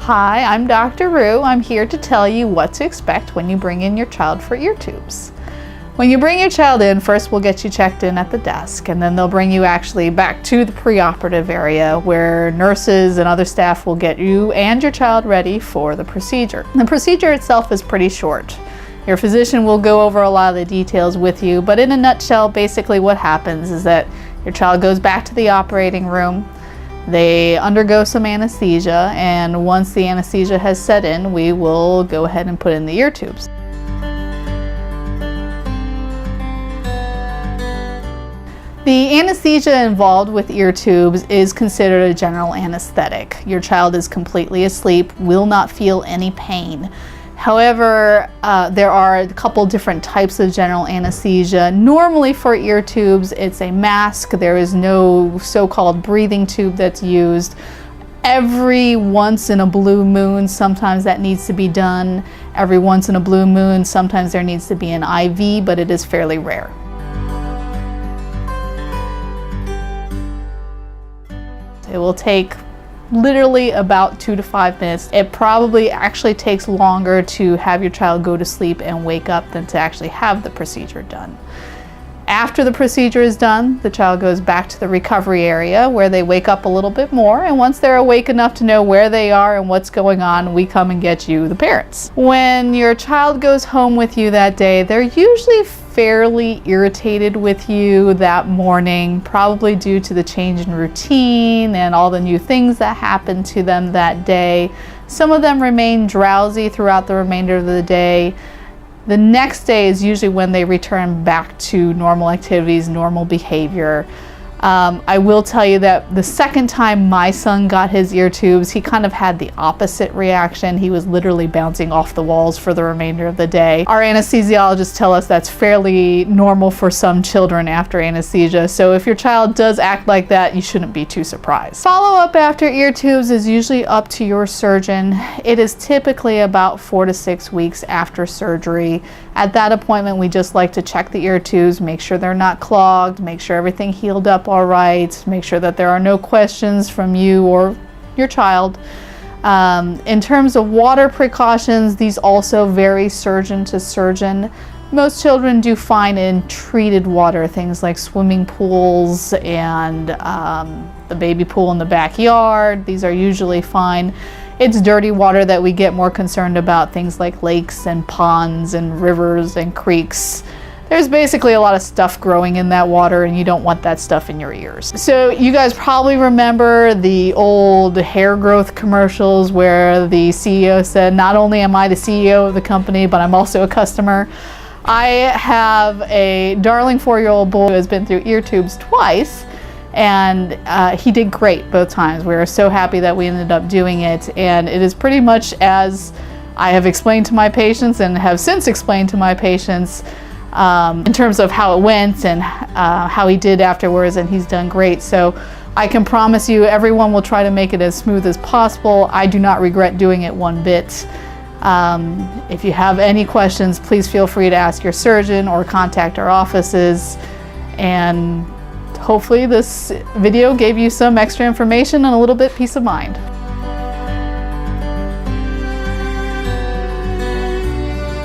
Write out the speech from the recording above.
Hi, I'm Dr. Ryoo. I'm here to tell you what to expect when you bring in your child for ear tubes. When you bring your child in, first we'll get you checked in at the desk, and then they'll bring you actually back to the preoperative area where nurses and other staff will get you and your child ready for the procedure. The procedure itself is pretty short. Your physician will go over a lot of the details with you, but in a nutshell, basically what happens is that your child goes back to the operating room. They undergo some anesthesia, and once the anesthesia has set in, we will go ahead and put in the ear tubes. The anesthesia involved with ear tubes is considered a general anesthetic. Your child is completely asleep, will not feel any pain. However, there are a couple different types of general anesthesia. Normally for ear tubes, it's a mask. There is no so-called breathing tube that's used. Every once in a blue moon, sometimes that needs to be done. Every once in a blue moon, sometimes there needs to be an IV, but it is fairly rare. It will take literally about 2 to 5 minutes. It probably actually takes longer to have your child go to sleep and wake up than to actually have the procedure done. After the procedure is done, the child goes back to the recovery area where they wake up a little bit more, and once they're awake enough to know where they are and what's going on, we come and get you, the parents. When your child goes home with you that day, they're usually fairly irritated with you that morning, probably due to the change in routine and all the new things that happened to them that day. Some of them remain drowsy throughout the remainder of the day. The next day is usually when they return back to normal activities, normal behavior. I will tell you that the second time my son got his ear tubes, he kind of had the opposite reaction. He was literally bouncing off the walls for the remainder of the day. Our anesthesiologists tell us that's fairly normal for some children after anesthesia. So if your child does act like that, you shouldn't be too surprised. Follow-up after ear tubes is usually up to your surgeon. It is typically about 4 to 6 weeks after surgery. At that appointment, we just like to check the ear tubes, make sure they're not clogged, make sure everything healed up all right, make sure that there are no questions from you or your child. In terms of water precautions, these also vary surgeon to surgeon. Most children do fine in treated water, things like swimming pools and the baby pool in the backyard. These are usually fine. It's dirty water that we get more concerned about, things like lakes and ponds and rivers and creeks. There's basically a lot of stuff growing in that water, and you don't want that stuff in your ears. So you guys probably remember the old hair growth commercials where the CEO said, "Not only am I the CEO of the company, but I'm also a customer." I have a darling 4-year-old boy who has been through ear tubes twice, and he did great both times. We were so happy that we ended up doing it, and it is pretty much as I have explained to my patients and have since explained to my patients in terms of how it went and how he did afterwards, and he's done great. So I can promise you everyone will try to make it as smooth as possible. I do not regret doing it one bit. If you have any questions, please feel free to ask your surgeon or contact our offices, and hopefully this video gave you some extra information and a little bit peace of mind.